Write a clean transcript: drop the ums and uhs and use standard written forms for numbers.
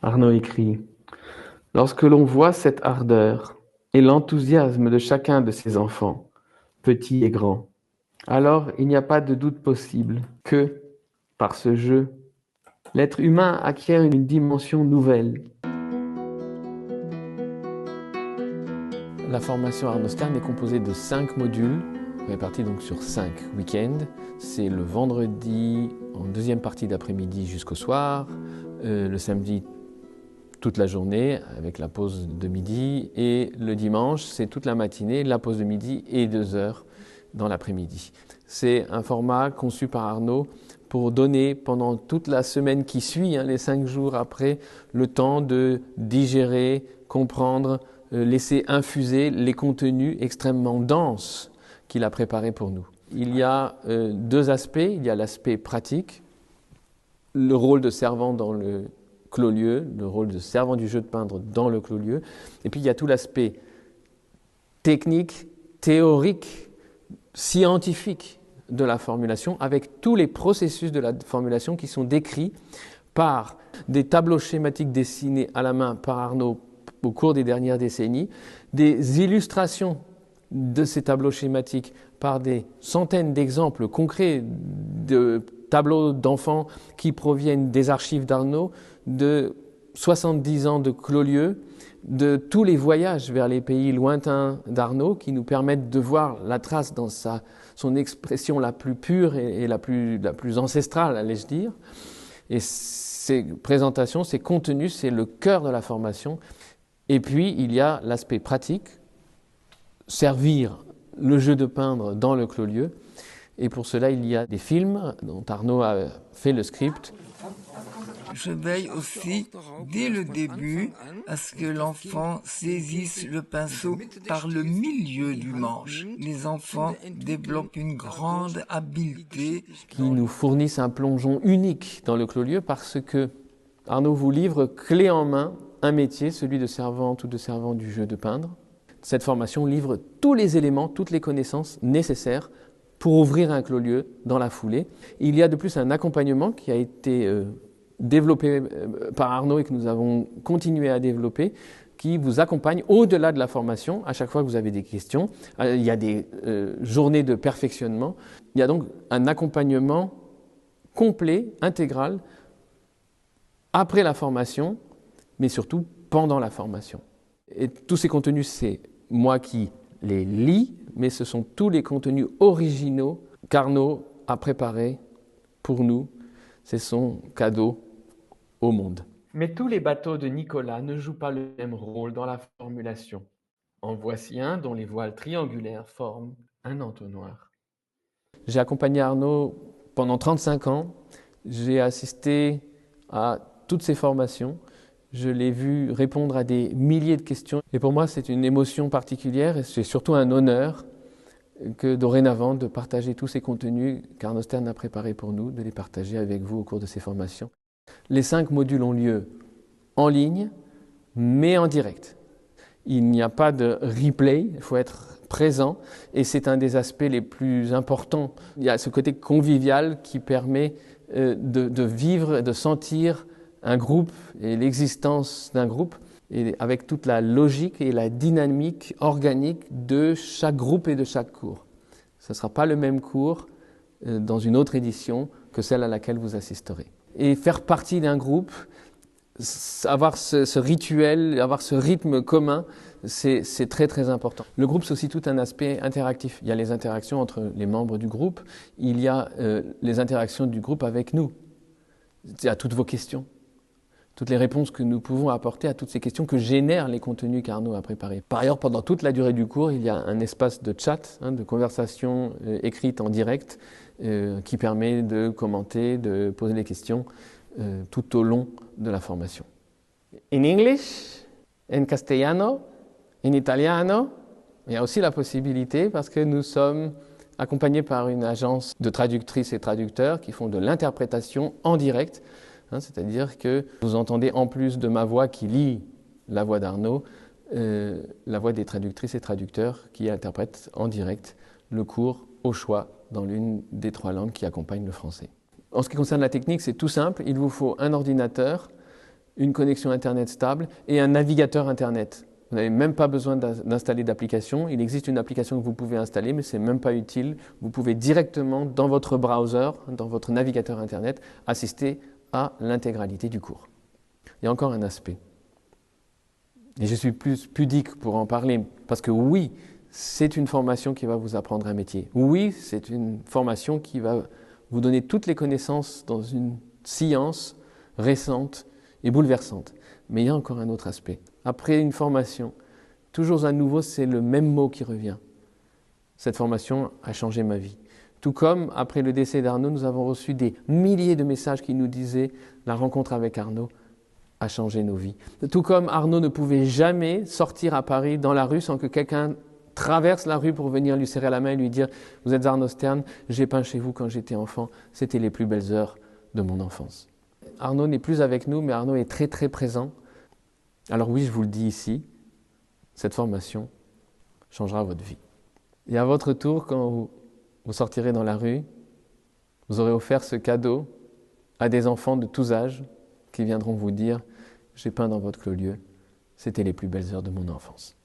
Arnaud écrit: Lorsque l'on voit cette ardeur et l'enthousiasme de chacun de ses enfants, petits et grands, alors il n'y a pas de doute possible que, par ce jeu, l'être humain acquiert une dimension nouvelle. La formation Arnaud Stern est composée de 5 modules, répartis donc sur 5 week-ends. C'est le vendredi en deuxième partie d'après-midi jusqu'au soir, le samedi toute la journée avec la pause de midi, et le dimanche c'est toute la matinée, la pause de midi et 2 heures dans l'après-midi. C'est un format conçu par Arnaud pour donner pendant toute la semaine qui suit, les 5 jours après, le temps de digérer, comprendre, laisser infuser les contenus extrêmement denses qu'il a préparés pour nous. Il y a 2 aspects. Il y a l'aspect pratique, le rôle de servant dans le clos-lieu, le rôle de servant du jeu de peindre dans le clos-lieu. Et puis il y a tout l'aspect technique, théorique, scientifique de la formulation, avec tous les processus de la formulation qui sont décrits par des tableaux schématiques dessinés à la main par Arnaud au cours des dernières décennies, des illustrations de ces tableaux schématiques par des centaines d'exemples concrets de tableaux d'enfants qui proviennent des archives d'Arnaud, de 70 ans de clos-lieu, de tous les voyages vers les pays lointains d'Arnaud qui nous permettent de voir la trace dans son expression la plus pure et la plus ancestrale, allais-je dire. Et ces présentations, ces contenus, c'est le cœur de la formation. Et puis, il y a l'aspect pratique, servir le jeu de peindre dans le clos-lieu. Et pour cela, il y a des films dont Arnaud a fait le script. Je veille aussi, dès le début, à ce que l'enfant saisisse le pinceau par le milieu du manche. Les enfants développent une grande habileté. Qui nous fournissent un plongeon unique dans le clos-lieu parce que Arnaud vous livre clé en main un métier, celui de servante ou de servant du jeu de peindre. Cette formation livre tous les éléments, toutes les connaissances nécessaires pour ouvrir un clos-lieu dans la foulée. Il y a de plus un accompagnement qui a été développé par Arnaud et que nous avons continué à développer, qui vous accompagne au-delà de la formation. À chaque fois que vous avez des questions, il y a des journées de perfectionnement. Il y a donc un accompagnement complet, intégral, après la formation, mais surtout pendant la formation. Et tous ces contenus, c'est moi qui les lis, mais ce sont tous les contenus originaux qu'Arnaud a préparés pour nous. C'est son cadeau au monde. Mais tous les bateaux de Nicolas ne jouent pas le même rôle dans la formulation. En voici un dont les voiles triangulaires forment un entonnoir. J'ai accompagné Arnaud pendant 35 ans. J'ai assisté à toutes ses formations. Je l'ai vu répondre à des milliers de questions. Et pour moi, c'est une émotion particulière et c'est surtout un honneur que dorénavant de partager tous ces contenus qu'Arnaud Stern a préparés pour nous, de les partager avec vous au cours de ces formations. Les 5 modules ont lieu en ligne, mais en direct. Il n'y a pas de replay, il faut être présent et c'est un des aspects les plus importants. Il y a ce côté convivial qui permet de vivre, de sentir un groupe et l'existence d'un groupe, et avec toute la logique et la dynamique organique de chaque groupe et de chaque cours. Ce ne sera pas le même cours dans une autre édition que celle à laquelle vous assisterez. Et faire partie d'un groupe, avoir ce rituel, avoir ce rythme commun, c'est très très important. Le groupe, c'est aussi tout un aspect interactif. Il y a les interactions entre les membres du groupe, il y a les interactions du groupe avec nous. Il y a toutes vos questions, toutes les réponses que nous pouvons apporter à toutes ces questions que génèrent les contenus qu'Arnaud a préparés. Par ailleurs, pendant toute la durée du cours, il y a un espace de chat, de conversation écrite en direct, qui permet de commenter, de poser des questions tout au long de la formation. En English, en castellano, en italiano, il y a aussi la possibilité, parce que nous sommes accompagnés par une agence de traductrices et traducteurs qui font de l'interprétation en direct, c'est-à-dire que vous entendez en plus de ma voix qui lit la voix d'Arnaud, la voix des traductrices et traducteurs qui interprètent en direct le cours au choix dans l'une des 3 langues qui accompagnent le français. En ce qui concerne la technique, c'est tout simple. Il vous faut un ordinateur, une connexion Internet stable et un navigateur Internet. Vous n'avez même pas besoin d'installer d'application. Il existe une application que vous pouvez installer, mais ce n'est même pas utile. Vous pouvez directement, dans votre browser, dans votre navigateur Internet, assister à l'intégralité du cours. Il y a encore un aspect. Et je suis plus pudique pour en parler, parce que oui, c'est une formation qui va vous apprendre un métier. Oui, c'est une formation qui va vous donner toutes les connaissances dans une science récente et bouleversante. Mais il y a encore un autre aspect. Après une formation, toujours à nouveau, c'est le même mot qui revient. Cette formation a changé ma vie. Tout comme, après le décès d'Arnaud, nous avons reçu des milliers de messages qui nous disaient « La rencontre avec Arnaud a changé nos vies ». Tout comme Arnaud ne pouvait jamais sortir à Paris dans la rue sans que quelqu'un traverse la rue pour venir lui serrer la main et lui dire « Vous êtes Arnaud Stern, j'ai peint chez vous quand j'étais enfant, c'était les plus belles heures de mon enfance ». Arnaud n'est plus avec nous, mais Arnaud est très très présent. Alors oui, je vous le dis ici, cette formation changera votre vie. Et à votre tour, quand vous sortirez dans la rue, vous aurez offert ce cadeau à des enfants de tous âges qui viendront vous dire « J'ai peint dans votre clos-lieu, c'était les plus belles heures de mon enfance ».